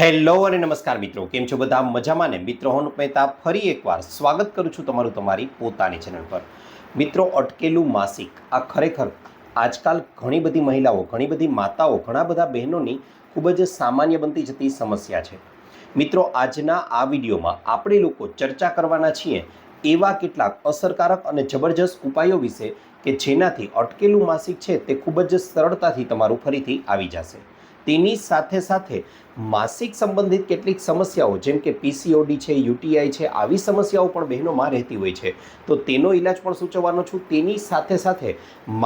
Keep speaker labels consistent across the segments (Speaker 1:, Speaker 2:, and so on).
Speaker 1: Hello અને નમસ્કાર મિત્રો, કેમ છો બધા? મજામાં ને? મિત્રો હું મહેતા ફરી એકવાર સ્વાગત કરું છું તમારું તમારી પોતાની ચેનલ પર. મિત્રો, અટકેલું માસિક આ ખરેખર આજકાલ ઘણી બધી મહિલાઓ, ઘણી બધી માતાઓ, ઘણા બધા બહેનોની ખૂબ જ સામાન્ય બનતી જતી સમસ્યા છે. મિત્રો, આજના આ વિડીયોમાં આપણે લોકો ચર્ચા કરવાના છીએ એવા કેટલાક અસરકારક અને જબરજસ્ત ઉપાયો વિશે કે જેનાથી અટકેલું માસિક છે તે ખૂબ જ સરળતાથી તમારું ફરીથી આવી જશે. તેની સાથે સાથે માસિક સંબંધિત કેટલીક સમસ્યાઓ જેમ કે પીસીઓડી છે, યુટીઆઈ છે, આવી સમસ્યાઓ પણ બહેનોમાં રહેતી હોય છે, તો તેનો ઈલાજ પણ સૂચવવાનો છું. તેની સાથે સાથે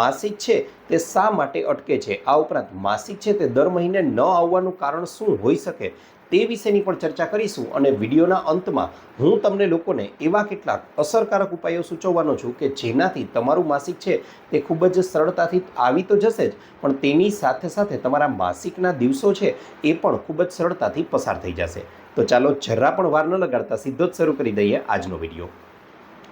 Speaker 1: માસિક છે તે શા માટે અટકે છે, આ ઉપરાંત માસિક છે તે દર મહિને ન આવવાનું કારણ શું હોઈ શકે તે વિશેની પણ ચર્ચા કરીશું. અને વિડીયોના અંતમાં હું તમને લોકોને એવા કેટલાક અસરકારક ઉપાયો સૂચવવાનો છું કે જેનાથી તમારું માસિક છે તે ખૂબ જ સરળતાથી આવી તો જશે જ, પણ તેની સાથે સાથે તમારા માસિકના દિવસો છે એ પણ ખૂબ જ સરળતાથી પસાર થઈ જશે. તો ચાલો જરા પણ વાર ન લગાડતા સીધો જ શરૂ કરી દઈએ આજનો વિડીયો.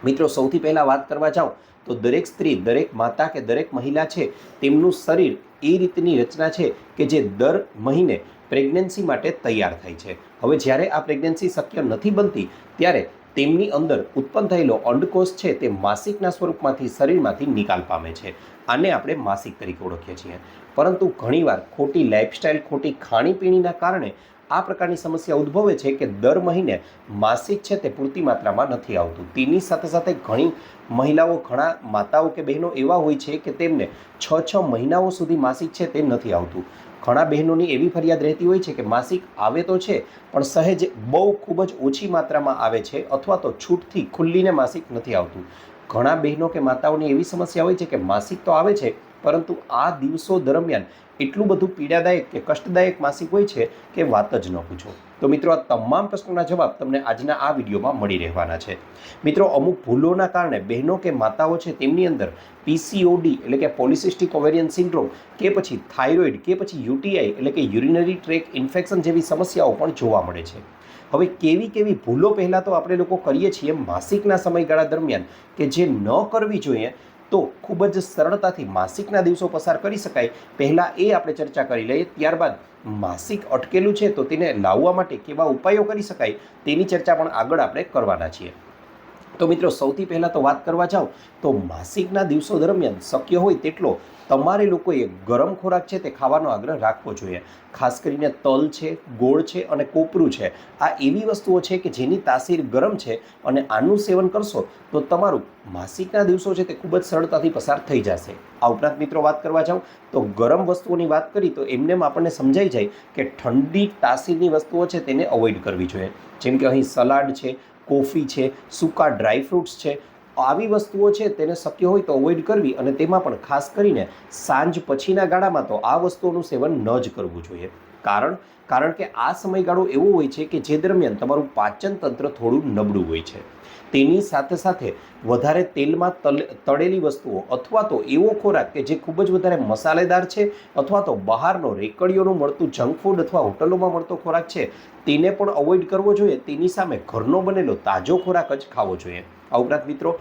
Speaker 1: મિત્રો, સૌથી પહેલાં વાત કરવા જાઉં તો દરેક સ્ત્રી, દરેક માતા કે દરેક મહિલા છે તેમનું શરીર એ રીતની રચના છે કે જે દર મહિને પ્રેગ્નન્સી માટે તૈયાર થાય છે. હવે જ્યારે આ પ્રેગ્નન્સી શક્ય નથી બનતી ત્યારે તેમની અંદર ઉત્પન્ન થયેલો અંડકોષ છે તે માસિકના સ્વરૂપમાંથી શરીરમાંથી નિકાલ પામે છે. આને આપણે માસિક તરીકે ઓળખીએ છીએ. પરંતુ ઘણીવાર ખોટી લાઇફસ્ટાઇલ, ખોટી ખાણીપીણીના કારણે આ પ્રકારની સમસ્યા ઉદ્ભવે છે કે દર મહિને માસિક છે તે પૂરતી માત્રામાં નથી આવતું. તેની સાથે સાથે ઘણી મહિલાઓ, ઘણા માતાઓ કે બહેનો એવા હોય છે કે તેમને 6 મહિનાઓ સુધી માસિક છે તે નથી આવતું. ઘણા બહેનોની એવી ફરિયાદ રહેતી હોય છે કે માસિક આવે તો છે પણ સહેજ બહુ ખૂબ જ ઓછી માત્રામાં આવે છે, અથવા તો છૂટથી ખુલ્લીને માસિક નથી આવતું. ઘણા બહેનો કે માતાઓની એવી સમસ્યા હોય છે કે માસિક તો આવે છે પરંતુ આ દિવસો દરમિયાન એટલું બધું પીડાદાયક કે કષ્ટદાયક માસિક હોય છે કે વાત જ ન પૂછો. તો મિત્રો, આ તમામ પ્રશ્નોના જવાબ તમને આજના આ વિડીયોમાં મળી રહેવાના છે. મિત્રો, અમુક ભૂલોના કારણે બહેનો કે માતાઓ છે તેમની અંદર પીસીઓડી એટલે કે પોલિસિસ્ટિક ઓવેરિયન સિન્ડ્રોમ કે પછી થાઇરોઇડ કે પછી યુટીઆઈ એટલે કે યુરિનરી ટ્રેક ઇન્ફેક્શન જેવી સમસ્યાઓ પણ જોવા મળે છે. હવે કેવી ભૂલો પહેલાં તો આપણે લોકો કરીએ છીએ માસિકના સમયગાળા દરમિયાન કે જે ન કરવી જોઈએ, તો ખૂબ જ સરળતાથી માસિકના દિવસો પસાર કરી શકાય, પહેલાં એ આપણે ચર્ચા કરી લઈએ. ત્યારબાદ માસિક અટકેલું છે તો તેને લાવવા માટે કેવા ઉપાયો કરી શકાય તેની ચર્ચા પણ આગળ આપણે કરવાના છીએ. તો મિત્રો, સૌથી પહેલાં તો વાત કરવા જાઉં તો માસિકના દિવસો દરમિયાન શક્ય હોય તેટલો તમારે લોકોએ ગરમ ખોરાક છે તે ખાવાનો આગ્રહ રાખવો જોઈએ. ખાસ કરીને તલ છે, ગોળ છે અને કોપરું છે, આ એવી વસ્તુઓ છે કે જેની તાસીર ગરમ છે અને આનું સેવન કરશો તો તમારું માસિકના દિવસો છે તે ખૂબ જ સરળતાથી પસાર થઈ જશે. આ ઉપરાંત મિત્રો, વાત કરવા જાઉં તો ગરમ વસ્તુઓની વાત કરી તો એમને આપણને સમજાઈ જાય કે ઠંડી તાસીરની વસ્તુઓ છે તેને અવોઇડ કરવી જોઈએ. જેમ કે અહીં સલાડ છે, કોફી છે, સૂકા ડ્રાયફ્રૂટ્સ છે, આવી વસ્તુઓ છે તેને શક્ય હોય તો અવોઇડ કરવી. અને તેમાં પણ ખાસ કરીને સાંજ પછીના ગાળામાં તો આ વસ્તુઓનું સેવન ન જ કરવું જોઈએ. કારણ કે આ સમયગાળો એવો હોય છે કે જે દરમિયાન તમારું પાચન તંત્ર થોડું નબળું હોય છે. તેની સાથે સાથે વધારે તેલમાં તળેલી વસ્તુઓ અથવા તો એવો ખોરાક કે જે ખૂબ જ વધારે મસાલેદાર છે અથવા તો બહારનો રેકડીઓનું મળતું જંક ફૂડ અથવા હોટલોમાં મળતો ખોરાક છે તેને પણ અવોઇડ કરવો જોઈએ. તેની સામે ઘરનો બનેલો તાજો ખોરાક જ ખાવો જોઈએ. આ ઉપરાંત મિત્રો,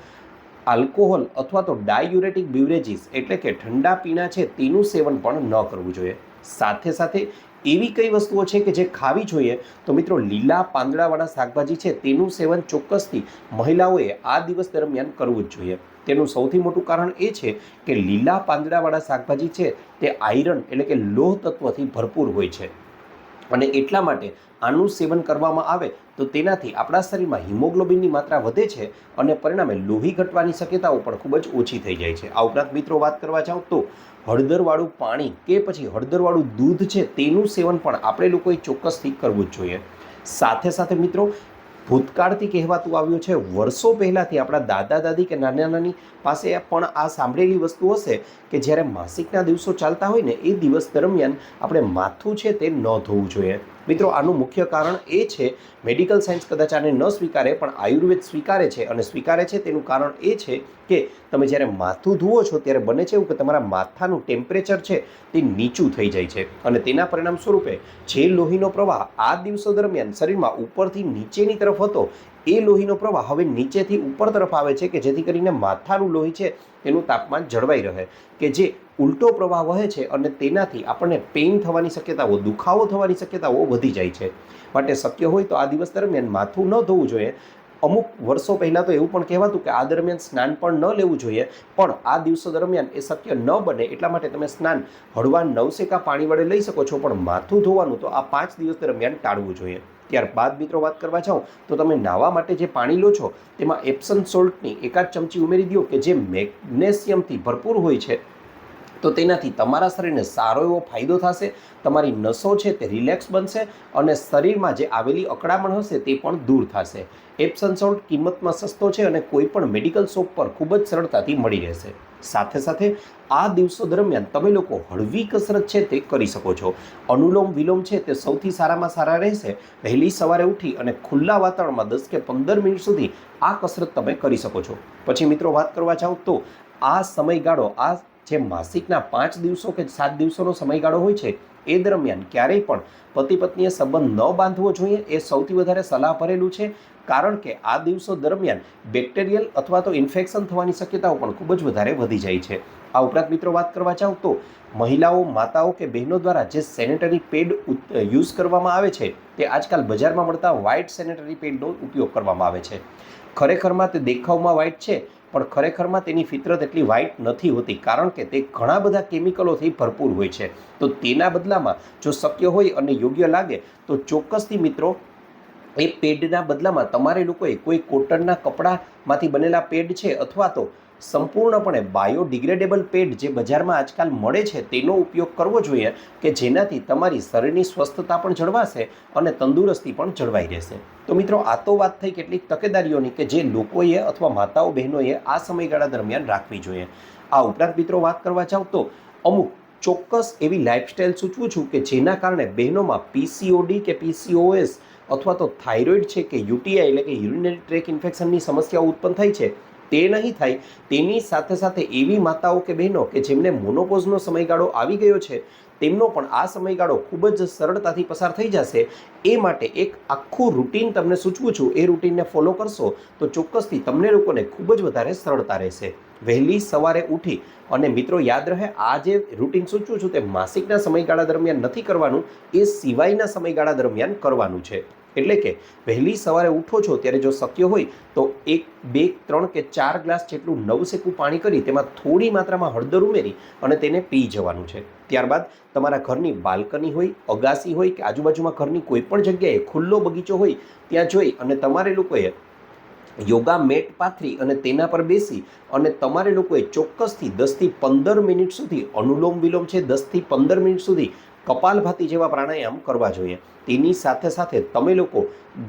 Speaker 1: આલ્કોહોલ અથવા તો ડાયુરેટિક બીવરેજીસ એટલે કે ઠંડા પીણા છે તેનું સેવન પણ ન કરવું જોઈએ. સાથે સાથે એવી કઈ વસ્તુઓ છે કે જે ખાવી જોઈએ તો મિત્રો, લીલા પાંદડાવાળા શાકભાજી છે તેનું સેવન ચોક્કસથી મહિલાઓએ આ દિવસ દરમિયાન કરવું જ જોઈએ. તેનું સૌથી મોટું કારણ એ છે કે લીલા પાંદડાવાળા શાકભાજી છે તે આયરન એટલે કે લોહ તત્વથી ભરપૂર હોય છે અને એટલા માટે આનું સેવન કરવામાં આવે તો તેનાથી આપણા શરીરમાં હિમોગ્લોબિનની માત્રા વધે છે અને પરિણામે લોહી ઘટવાની શક્યતાઓ પણ ખૂબ જ ઓછી થઈ જાય છે. આ ઉપરાંત મિત્રો, વાત કરવા જાઉં તો હળદરવાળું પાણી કે પછી હળદરવાળું દૂધ છે તેનું સેવન પણ આપણે લોકોએ ચોક્કસથી કરવું જ જોઈએ. સાથે સાથે મિત્રો, ભૂતકાળથી કહેવાતું આવ્યું છે, વર્ષો પહેલાંથી આપણા દાદા દાદી કે નાના નાની પાસે પણ આ સાંભળેલી વસ્તુ હશે કે જ્યારે માસિકના દિવસો ચાલતા હોય ને એ દિવસ દરમિયાન આપણે માથું છે તે ન ધોવું જોઈએ. મિત્રો, આનું મુખ્ય કારણ એ છે, મેડિકલ સાયન્સ કદાચ આને ન સ્વીકારે પણ આયુર્વેદ સ્વીકારે છે. અને સ્વીકારે છે તેનું કારણ એ છે કે તમે જ્યારે માથું ધુવો છો ત્યારે બને છે એવું કે તમારા માથાનું ટેમ્પરેચર છે તે નીચું થઈ જાય છે અને તેના પરિણામ સ્વરૂપે જે લોહીનો પ્રવાહ આ દિવસો દરમિયાન શરીરમાં ઉપરથી નીચેની તરફ હતો એ લોહીનો પ્રવાહ હવે નીચેથી ઉપર તરફ આવે છે કે જેથી કરીને માથાનું લોહી છે તેનું તાપમાન જળવાઈ રહે, કે જે ઉલટો પ્રવાહ વહે છે અને તેનાથી આપણને પેઇન થવાની શક્યતાઓ, દુખાવો થવાની શક્યતાઓ વધી જાય છે. માટે શક્ય હોય તો આ દિવસ દરમિયાન માથું ન ધોવું જોઈએ. અમુક વર્ષો પહેલાં તો એવું પણ કહેવાતું કે આ દરમિયાન સ્નાન પણ ન લેવું જોઈએ, પણ આ દિવસો દરમિયાન એ શક્ય ન બને એટલા માટે તમે સ્નાન હળવા નવસેકા પાણી વડે લઈ શકો છો, પણ માથું ધોવાનું તો આ 5 દિવસ દરમિયાન ટાળવું જોઈએ. ત્યારબાદ મિત્રો વાત કરવા જાઉં તો તમે નાહવા માટે જે પાણી લો છો તેમાં એપ્સમ સોલ્ટની એકાદ ચમચી ઉમેરી દો કે જે મેગ્નેશિયમથી ભરપૂર હોય છે, તો તેનાથી તમારા શરીરને સારો એવો ફાયદો થશે, તમારી નસો છે તે રિલેક્સ બનશે અને શરીરમાં જે આવેલી અકળામણ હશે તે પણ દૂર થશે. એપ્સમ સોલ્ટ કિંમતમાં સસ્તો છે અને કોઈ પણ મેડિકલ શોપ પર ખૂબ જ સરળતાથી મળી રહેશે. સાથે સાથે આ દિવસો દરમિયાન તમે લોકો હળવી કસરત છે તે કરી શકો છો. અનુલોમ વિલોમ છે તે સૌથી સારામાં સારા રહેશે. વહેલી સવારે ઉઠી અને ખુલ્લા વાતાવરણમાં 10 કે 15 મિનિટ સુધી આ કસરત તમે કરી શકો છો. પછી મિત્રો વાત કરવા જાઉં તો આ સમયગાળો, આ જે માસિકના 5 દિવસો કે 7 દિવસોનો સમયગાળો હોય છે એ દરમિયાન ક્યારેય પણ પતિ પત્નીએ સંબંધ ન બાંધવો જોઈએ, એ સૌથી વધારે સલાહ ભરેલું છે. કારણ કે આ દિવસો દરમિયાન બેક્ટેરિયલ અથવા તો ઇન્ફેક્શન થવાની શક્યતાઓ પણ ખૂબ જ વધારે વધી જાય છે. આ ઉપરાંત મિત્રો વાત કરવા જાઉં તો મહિલાઓ, માતાઓ કે બહેનો દ્વારા જે સેનેટરી પેડ યુઝ કરવામાં આવે છે તે આજકાલ બજારમાં મળતા વ્હાઇટ સેનેટરી પેડનો ઉપયોગ કરવામાં આવે છે. ખરેખરમાં તે દેખાવમાં વ્હાઇટ છે, પણ ખરેખરમાં તેની ફિતરત એટલી વ્હાઇટ નથી હોતી, કારણ કે તે ઘણા બધા કેમિકલોથી ભરપૂર હોય છે. તો તેના બદલામાં જો શક્ય હોય અને યોગ્ય લાગે તો ચોક્કસથી મિત્રો એ પેડના બદલામાં તમારે લોકોએ કોઈ કોટનના કપડામાંથી બનેલા પેડ છે અથવા તો સંપૂર્ણપણે બાયોડિગ્રેડેબલ પેડ જે બજારમાં આજકાલ મળે છે તેનો ઉપયોગ કરવો જોઈએ, કે જેનાથી તમારી શરીરની સ્વસ્થતા પણ જળવાશે અને તંદુરસ્તી પણ જળવાઈ રહેશે. તો મિત્રો આ તો વાત થઈ કેટલીક તકેદારીઓની કે જે લોકોએ અથવા માતાઓ બહેનોએ આ સમયગાળા દરમિયાન રાખવી જોઈએ. આ ઉપરાંત મિત્રો વાત કરવા જાઉં તો અમુક ચોક્કસ એવી લાઇફસ્ટાઇલ સૂચવું છું કે જેના કારણે બહેનોમાં પીસીઓડી કે પીસીઓએસ અથવા તો થાઇરોઇડ છે કે યુટીઆઈ એટલે કે યુરિનરી ટ્રેક ઇન્ફેક્શનની સમસ્યાઓ ઉત્પન્ન થઈ છે તે નહીં થાય. તેની સાથે સાથે એવી માતાઓ કે બહેનો કે જેમને મોનોપોઝનો સમયગાળો આવી ગયો છે તેમનો પણ આ સમયગાળો ખૂબ જ સરળતાથી પસાર થઈ જશે. એ માટે એક આખું રૂટીન તમને સૂચવું છું. એ રૂટીનને ફોલો કરશો તો ચોક્કસથી તમને લોકોને ખૂબ જ વધારે સરળતા રહેશે. વહેલી સવારે ઉઠી અને મિત્રો યાદ રહે, આ જે રૂટીન સૂચવું છું તે માસિકના સમયગાળા દરમિયાન નથી કરવાનું, એ સિવાયના સમયગાળા દરમિયાન કરવાનું છે. એટલે કે વહેલી સવારે ઉઠો છો ત્યારે જો શક્ય હોય તો 1, 2, 3 કે 4 ગ્લાસ જેટલું નવસેકું પાણી કરી તેમાં થોડી માત્રામાં હળદર ઉમેરી અને તેને પી જવાનું છે. ત્યારબાદ તમારા ઘરની બાલ્કની હોય, અગાસી હોય કે આજુબાજુમાં ઘરની કોઈ પણ જગ્યાએ ખુલ્લો બગીચો હોય ત્યાં જોઈ અને તમારે લોકોએ યોગા મેટ પાથરી અને તેના પર બેસી અને તમારે લોકોએ ચોક્કસથી 10 થી 15 મિનિટ સુધી અનુલોમ વિલોમ છે, 10 થી 15 મિનિટ સુધી કપાલભાતિ જેવા પ્રાણાયામ કરવા જોઈએ. તેની સાથે સાથે તમે લોકો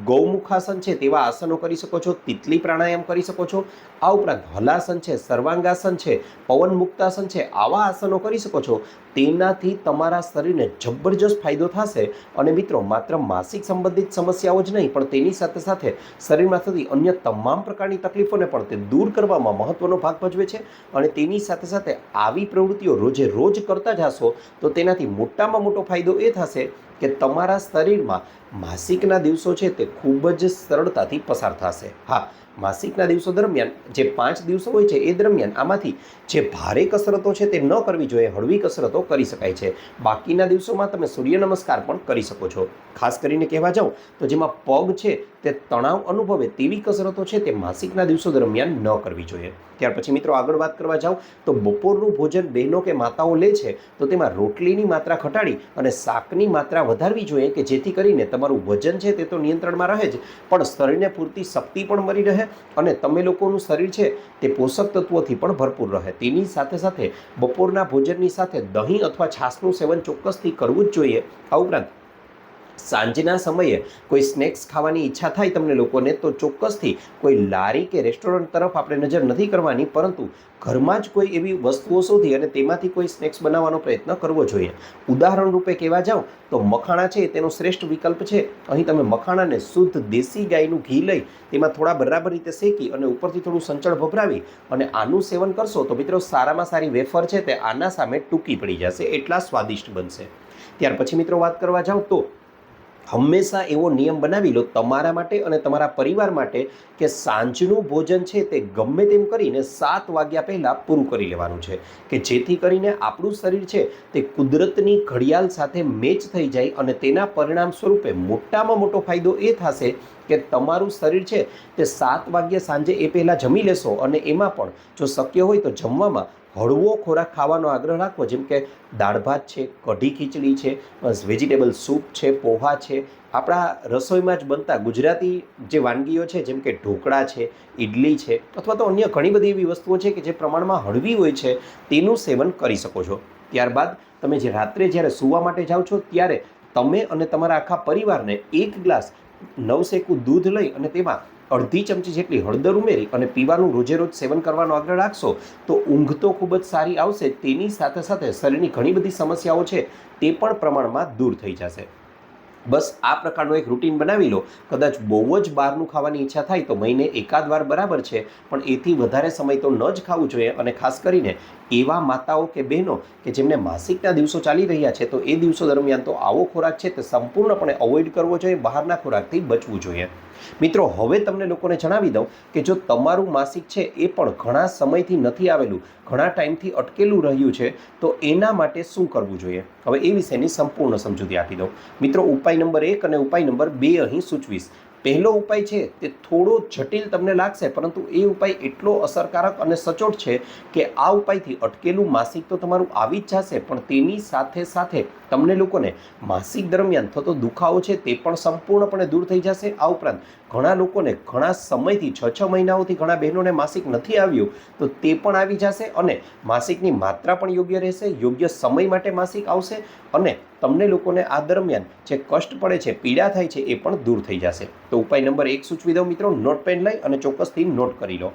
Speaker 1: ગૌમુખાસન છે તેવા આસનો કરી શકો છો, તિતલી પ્રાણાયામ કરી શકો છો. આ ઉપરાંત હલાસન છે, સર્વાંગાસન છે, પવન મુક્તાસન છે, આવા આસનો કરી શકો છો. તેનાથી તમારા શરીરને જબરજસ્ત ફાયદો થશે. અને મિત્રો માત્ર માસિક સંબંધિત સમસ્યાઓ જ નહીં, પણ તેની સાથે સાથે શરીરમાં થતી અન્ય તમામ પ્રકારની તકલીફોને પણ તે દૂર કરવામાં મહત્વનો ભાગ ભજવે છે. અને તેની સાથે સાથે આવી પ્રવૃત્તિઓ રોજે રોજ કરતા જશો તો તેનાથી મોટામાં મોટો ફાયદો એ થશે કે તમારા શરીરમાં માસિકના દિવસો છે તે ખૂબ જ સરળતાથી પસાર થશે. હા, માસિકના દિવસો દરમિયાન જે 5 દિવસો હોય છે એ દરમિયાન આમાંથી જે ભારે કસરતો છે તે ન કરવી જોઈએ, હળવી કસરતો કરી શકાય છે. બાકીના દિવસોમાં તમે સૂર્ય નમસ્કાર પણ કરી શકો છો. ખાસ કરીને કહેવા જાઉં તો જેમાં પગ છે તે તણાવ અનુભવે તેવી કસરતો છે તે માસિકના દિવસો દરમિયાન ન કરવી જોઈએ. ત્યાર પછી મિત્રો આગળ વાત કરવા જાઉં તો બપોરનું ભોજન બહેનો કે માતાઓ લે છે તો તેમાં રોટલીની માત્રા ઘટાડી અને શાકની માત્રા વધારવી જોઈએ, કે જેથી કરીને તમારું વજન છે તે તો નિયંત્રણમાં રહે જ, પણ શરીરને પૂરતી શક્તિ પણ મળી રહે અને તમે લોકોનું શરીર છે તે પોષક તત્વોથી પણ ભરપૂર રહે. તેની સાથે સાથે બપોરના ભોજનની સાથે દહીં અથવા છાશનું સેવન ચોક્કસથી કરવું જ જોઈએ. આ ઉપરાંત સાંજના સમયે કોઈ સ્નેક્સ ખાવાની ઈચ્છા થાય તમને લોકોને તો ચોક્કસથી કોઈ લારી કે રેસ્ટોરન્ટ તરફ આપણે નજર નથી કરવાની, પરંતુ ઘરમાં જ કોઈ એવી વસ્તુઓ શોધી અને તેમાંથી કોઈ સ્નેક્સ બનાવવાનો પ્રયત્ન કરવો જોઈએ. ઉદાહરણ રૂપે કહેવા જાઉં તો મખાણા છે તેનો શ્રેષ્ઠ વિકલ્પ છે. અહીં તમે મખાણાને શુદ્ધ દેશી ગાયનું ઘી લઈ તેમાં થોડા બરાબર રીતે શેકી અને ઉપરથી થોડું સંચળ ભભરાવી અને આનું સેવન કરશો તો મિત્રો સારામાં સારી વેફર છે તે આના સામે ટૂંકી પડી જશે, એટલા સ્વાદિષ્ટ બનશે. ત્યાર પછી મિત્રો વાત કરવા જાઉં તો હંમેશા એવો નિયમ બનાવી લો તમારા માટે અને તમારા પરિવાર માટે કે સાંજનું ભોજન છે તે ગમે તેમ કરીને 7 વાગ્યા પહેલાં પૂરું કરી લેવાનું છે, કે જેથી કરીને આપણું શરીર છે તે કુદરતની ઘડિયાળ સાથે મેચ થઈ જાય અને તેના પરિણામ સ્વરૂપે મોટામાં મોટો ફાયદો એ થશે કે તમારું શરીર છે તે 7 વાગ્યા સાંજે એ પહેલાં જમી લેશો અને એમાં પણ જો શક્ય હોય તો જમવામાં હળવો ખોરાક ખાવાનો આગ્રહ રાખવો, જેમ કે દાળ ભાત છે, કઢી ખીચડી છે, વેજીટેબલ સૂપ છે, પોહા છે, આપણા રસોઈમાં જ બનતા ગુજરાતી જે વાનગીઓ છે જેમ કે ઢોકળા છે, ઇડલી છે, અથવા તો અન્ય ઘણી બધી એવી વસ્તુઓ છે કે જે પ્રમાણમાં હળવી હોય છે તેનું સેવન કરી શકો છો. ત્યારબાદ તમે જે રાત્રે જ્યારે સૂવા માટે જાઓ છો ત્યારે તમે અને તમારા આખા પરિવારને 1 ગ્લાસ નવશેકું દૂધ લઈ અને તેમાં અડધી ચમચી જેટલી હળદર ઉમેરી અને પીવાનું રોજે રોજ સેવન કરવાનો આગ્રહ રાખશો તો ઊંઘ તો ખૂબ જ સારી આવશે, તેની સાથે સાથે શરીરની ઘણી બધી સમસ્યાઓ છે તે પણ પ્રમાણમાં દૂર થઈ જશે. બસ આ પ્રકારનો એક રૂટીન બનાવી લો. કદાચ બહુ જ બહારનું ખાવાની ઈચ્છા થાય તો મહિને એકાદ વાર બરાબર છે, પણ એથી વધારે સમય તો ન જ ખાવું જોઈએ. અને ખાસ કરીને એવા માતાઓ કે બહેનો કે જેમને માસિકના દિવસો ચાલી રહ્યા છે તો એ દિવસો દરમિયાન તો આવો ખોરાક છે તે સંપૂર્ણપણે અવોઇડ કરવો જોઈએ, બહારના ખોરાકથી બચવું જોઈએ. મિત્રો, હવે તમને લોકોને જણાવી દઉં કે જો તમારું માસિક છે એ પણ ઘણા સમયથી નથી આવેલું, ઘણા ટાઈમથી અટકેલું રહ્યું છે, તો એના માટે શું કરવું જોઈએ. હવે એ વિશેની સંપૂર્ણ સમજૂતી આપી દઉં. મિત્રો, ઉપાય નંબર 1 અને ઉપાય નંબર 2 અહીં સૂચવીશ. પહેલો ઉપાય છે તે થોડો જટિલ તમને લાગશે, પરંતુ એ ઉપાય એટલો અસરકારક અને સચોટ છે કે આ ઉપાયથી અટકેલું માસિક તો તમારું આવી જ જશે, પણ તેની સાથે સાથે તમને લોકોને માસિક દરમિયાન થતો દુખાવો છે તે પણ સંપૂર્ણપણે દૂર થઈ જશે. આ ઉપરાંત ઘણા લોકોને ઘણા સમયથી 6 મહિનાઓથી ઘણા બહેનોને માસિક નથી આવ્યું તો તે પણ આવી જશે અને માસિકની માત્રા પણ યોગ્ય રહેશે, યોગ્ય સમય માટે માસિક આવશે અને તમને લોકોને આ દરમિયાન જે કષ્ટ પડે છે, પીડા થાય છે એ પણ દૂર થઈ જશે. તો ઉપાય નંબર 1 સૂચવી દઉં મિત્રો, નોટ પેન લઈ અને ચોક્કસથી નોટ કરી લો.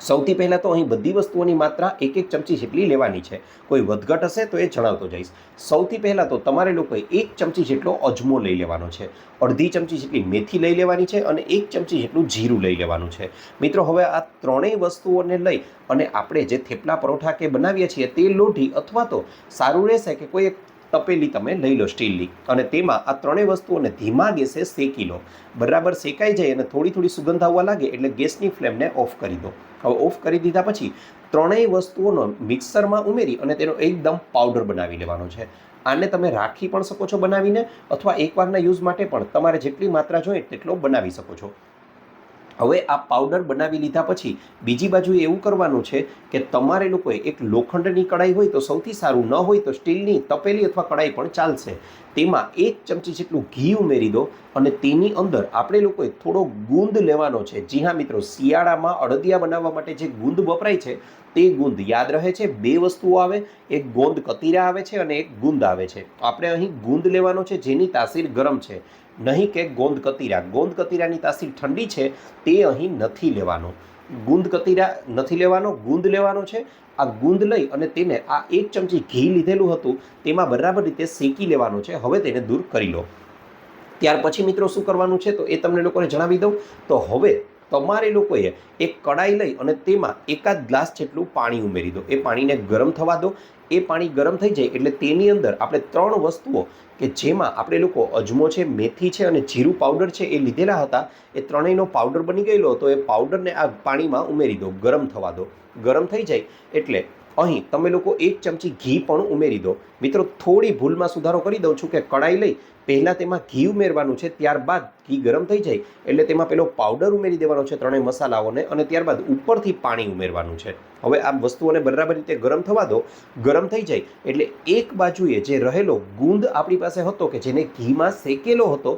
Speaker 1: સૌથી પહેલાં તો અહીં બધી વસ્તુઓની માત્રા 1 ચમચી જેટલી લેવાની છે. કોઈ વધઘટ હશે તો એ જણાવતો જઈશ. સૌથી પહેલાં તો તમારે લોકોએ 1 ચમચી જેટલો અજમો લઈ લેવાનો છે, અડધી ચમચી જેટલી મેથી લઈ લેવાની છે અને 1 ચમચી જેટલું જીરું લઈ લેવાનું છે. મિત્રો, હવે આ ત્રણેય વસ્તુઓને લઈ અને આપણે જે થેપલા પરોઠા કે બનાવીએ છીએ તે લોઢી અથવા તો સારું રહેશે કે કોઈ એક તપેલી તમે લઈ લો સ્ટીલની અને તેમાં આ ત્રણેય વસ્તુઓને ધીમા ગેસે શેકી લો. બરાબર શેકાઈ જાય અને થોડી થોડી સુગંધ આવવા લાગે એટલે ગેસની ફ્લેમને ઓફ કરી દો. હવે ઓફ કરી દીધા પછી ત્રણેય વસ્તુઓનો મિક્સરમાં ઉમેરી અને તેનો એકદમ પાવડર બનાવી લેવાનો છે. આને તમે રાખી પણ શકો છો બનાવીને, અથવા એકવારના યુઝ માટે પણ તમારે જેટલી માત્રા જોઈએ તેટલો બનાવી શકો છો. હવે આ પાવડર બનાવી લીધા પછી બીજી બાજુ એવું કરવાનું છે કે તમારે લોકોએ એક લોખંડની કડાઈ હોય તો સૌથી સારું, ન હોય તો સ્ટીલની તપેલી અથવા કડાઈ પણ ચાલશે. તેમાં 1 ચમચી જેટલું ઘી ઉમેરી દો અને તેની અંદર આપણે લોકોએ થોડો ગુંદ લેવાનો છે. જી હા મિત્રો, શિયાળામાં અડદિયા બનાવવા માટે જે ગુંદ વપરાય છે તે ગુંદ યાદ રહે છે. 2 વસ્તુઓ આવે, એક ગોંદ કતીરા આવે છે અને એક ગુંદ આવે છે. આપણે અહીં ગુંદ લેવાનો છે જેની તાસીર ગરમ છે, નહીં કે ગોંદ કતીરા. ગોંદ કતીરાની તાસીર ઠંડી છે તે અહીં નથી લેવાનો. ગુંદ કતીરા નથી લેવાનો, ગુંદ લેવાનો છે. આ ગુંદ લઈ અને તેને આ 1 ચમચી ઘી લીધેલું હતું તેમાં બરાબર રીતે શેકી લેવાનો છે. હવે તેને દૂર કરી લો. ત્યાર પછી મિત્રો શું કરવાનું છે તો એ તમને લોકોને જણાવી દઉં. તો હવે તમારે લોકોએ એક કડાઈ લઈ અને તેમાં એકાદ ગ્લાસ જેટલું પાણી ઉમેરી દો. એ પાણીને ગરમ થવા દો. એ પાણી ગરમ થઈ જાય એટલે તેની અંદર આપણે 3 વસ્તુઓ કે જેમાં આપણે લોકો અજમો છે, મેથી છે અને જીરું પાવડર છે એ લીધેલા હતા, એ ત્રણેયનો પાવડર બની ગયેલો હતો. એ પાવડરને આ પાણીમાં ઉમેરી દો, ગરમ થવા દો. ગરમ થઈ જાય એટલે અહીં તમે લોકો 1 ચમચી ઘી પણ ઉમેરી દો. મિત્રો, થોડી ભૂલમાં સુધારો કરી દઉં છું કે કડાઈ લઈ પહેલાં તેમાં ઘી ઉમેરવાનું છે, ત્યારબાદ ઘી ગરમ થઈ જાય એટલે તેમાં પેલો પાવડર ઉમેરી દેવાનો છે, ત્રણેય મસાલાઓને, અને ત્યારબાદ ઉપરથી પાણી ઉમેરવાનું છે. હવે આ વસ્તુઓને બરાબર રીતે ગરમ થવા દો. ગરમ થઈ જાય એટલે એક બાજુએ જે રહેલો ગુંદ આપણી પાસે હતો કે જેને ઘીમાં શેકેલો હતો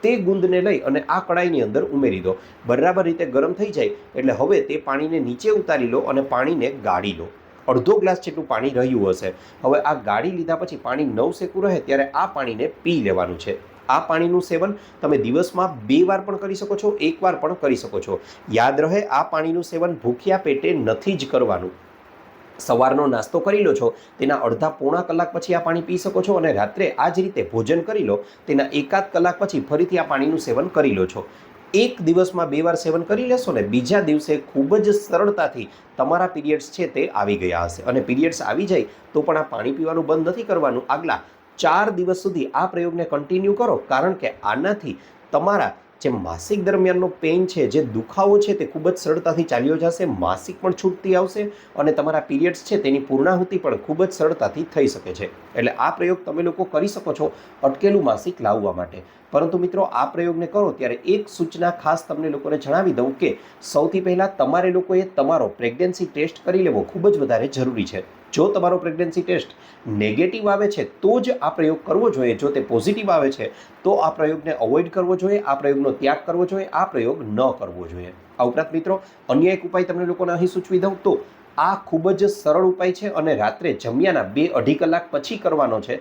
Speaker 1: તે ગુંદને લઈ અને આ કડાઈની અંદર ઉમેરી દો. બરાબર રીતે ગરમ થઈ જાય એટલે હવે તે પાણીને નીચે ઉતારી લો અને પાણીને ગાળી લો. અડધો ગ્લાસ જેટલું પાણી રહ્યું હશે. હવે આ ગાળી લીધા પછી પાણી નવશેકું રહે ત્યારે આ પાણીને પી લેવાનું છે. આ પાણીનું સેવન તમે દિવસમાં 2 વાર પણ કરી શકો છો, 1 વાર પણ કરી શકો છો. યાદ રહે, આ પાણીનું સેવન ભૂખ્યા પેટે નથી જ કરવાનું. સવારનો નાસ્તો કરી લો છો તેના અડધા પોણા કલાક પછી આ પાણી પી શકો છો અને રાત્રે આ જ રીતે ભોજન કરી લો તેના એકાદ કલાક પછી ફરીથી આ પાણીનું સેવન કરી લો છો. 1 દિવસમાં 2 વાર સેવન કરી લેશો ને બીજા દિવસે ખૂબ જ સરળતાથી તમારા પીરિયડ્સ છે તે આવી ગયા હશે. અને પીરિયડ્સ આવી જાય તો પણ આ પાણી પીવાનું બંધ નથી કરવાનું. આગલા 4 દિવસ સુધી આ પ્રયોગને કન્ટિન્યુ કરો, કારણ કે આનાથી તમારા જે માસિક દરમિયાનનો પેઇન છે, જે દુખાવો છે, તે ખૂબ જ સરળતાથી ચાલ્યો જશે, માસિક પણ છૂટતી આવશે અને તમારા પીરિયડ્સ છે તેની પૂર્ણાહુતિ પણ ખૂબ જ સરળતાથી થઈ શકે છે. એટલે આ પ્રયોગ તમે લોકો કરી શકો છો અટકેલું માસિક લાવવા માટે. પરંતુ મિત્રો, આ પ્રયોગને કરો ત્યારે એક સૂચના ખાસ તમને લોકોને જણાવી દઉં કે સૌથી પહેલાં તમારે લોકોએ તમારો પ્રેગ્નન્સી ટેસ્ટ કરી લેવો ખૂબ જ વધારે જરૂરી છે. જો તમારો પ્રેગ્નન્સી ટેસ્ટ નેગેટિવ આવે છે તો જ આ પ્રયોગ કરવો જોઈએ. જો તે પોઝિટિવ આવે છે તો આ પ્રયોગને અવોઇડ કરવો જોઈએ, આ પ્રયોગનો ત્યાગ કરવો જોઈએ, આ પ્રયોગ ન કરવો જોઈએ. આ ઉપરાંત મિત્રો, અન્ય એક ઉપાય તમને લોકોને અહીં સૂચવી દઉં તો આ ખૂબ જ સરળ ઉપાય છે અને રાત્રે જમ્યાના 2-2.5 કલાક પછી કરવાનો છે.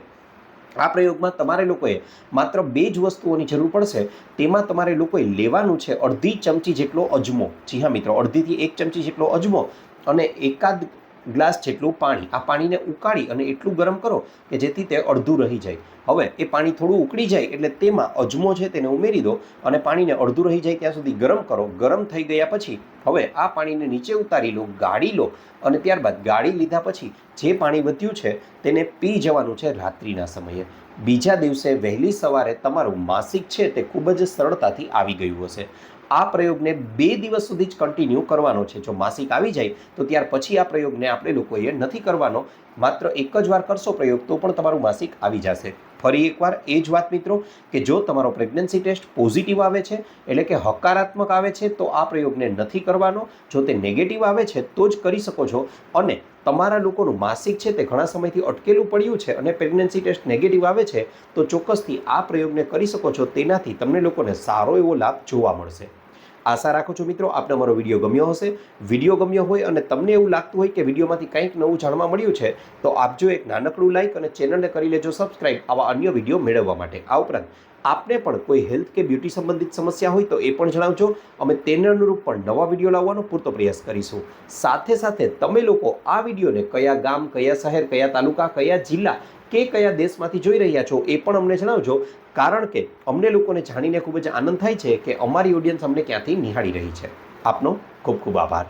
Speaker 1: આ પ્રયોગમાં તમારે લોકોએ માત્ર 2 જ વસ્તુઓની જરૂર પડશે. તેમાં તમારે લોકોએ લેવાનું છે અડધી ચમચી જેટલો અજમો. જી હા મિત્રો, અડધીથી 1 ચમચી જેટલો અજમો અને એકાદ ગ્લાસ જેટલું પાણી. આ પાણીને ઉકાળી અને એટલું ગરમ કરો કે જેથી તે અડધું રહી જાય. હવે એ પાણી થોડું ઉકળી જાય એટલે તેમાં અજમો છે તેને ઉમેરી દો અને પાણીને અડધું રહી જાય ત્યાં સુધી ગરમ કરો. ગરમ થઈ ગયા પછી હવે આ પાણીને નીચે ઉતારી લો, ગાળી લો અને ત્યારબાદ ગાળી લીધા પછી જે પાણી વધ્યું છે તેને પી જવાનું છે રાત્રિના સમયે. બીજા દિવસે વહેલી સવારે તમારું માસિક છે તે ખૂબ જ સરળતાથી આવી ગયું હશે. આ પ્રયોગને 2 દિવસ સુધી જ કન્ટિન્યુ કરવાનો છે. જો માસિક આવી જાય તો ત્યાર પછી આ પ્રયોગને આપણે લોકોએ નથી કરવાનો. માત્ર એક જ વાર કરશો પ્રયોગ તો પણ તમારું માસિક આવી જશે. ફરી એકવાર એ જ વાત મિત્રો કે જો તમારો પ્રેગ્નન્સી ટેસ્ટ પોઝિટિવ આવે છે, એટલે કે હકારાત્મક આવે છે, તો આ પ્રયોગને નથી કરવાનો. જો તે નેગેટિવ આવે છે તો જ કરી શકો છો. અને તમારા લોકોનું માસિક છે તે ઘણા સમયથી અટકેલું પડ્યું છે અને પ્રેગ્નન્સી ટેસ્ટ નેગેટિવ આવે છે તો ચોક્કસથી આ પ્રયોગને કરી શકો છો. તેનાથી તમને લોકોને સારો એવો લાભ જોવા મળશે. આશા રાખું છું મિત્રો આપને અમારો વિડીયો ગમ્યો હશે. વિડીયો ગમ્યો હોય અને તમને એવું લાગતું હોય કે વિડીયોમાંથી કંઈક નવું જાણવા મળ્યું છે તો આપજો એક નાનકડું લાઇક અને ચેનલને કરી લેજો સબસ્ક્રાઇબ આવા અન્ય વિડીયો મેળવવા માટે. આ ઉપરાંત આપને પણ કોઈ હેલ્થ કે બ્યુટી સંબંધિત સમસ્યા હોય તો એ પણ જણાવજો. અમે તેને અનુરૂપ પણ નવા વિડીયો લાવવાનો પૂરતો પ્રયાસ કરીશું. સાથે સાથે તમે લોકો આ વિડીયોને કયા ગામ, કયા શહેર, કયા તાલુકા, કયા જિલ્લા કે કયા દેશમાંથી જોઈ રહ્યા છો એ પણ અમને જણાવજો. કારણ કે અમને લોકોને જાણીને ખૂબ જ આનંદ થાય છે કે અમારી ઓડિયન્સ અમને ક્યાંથી નિહાળી રહી છે. આપનો ખૂબ ખૂબ આભાર.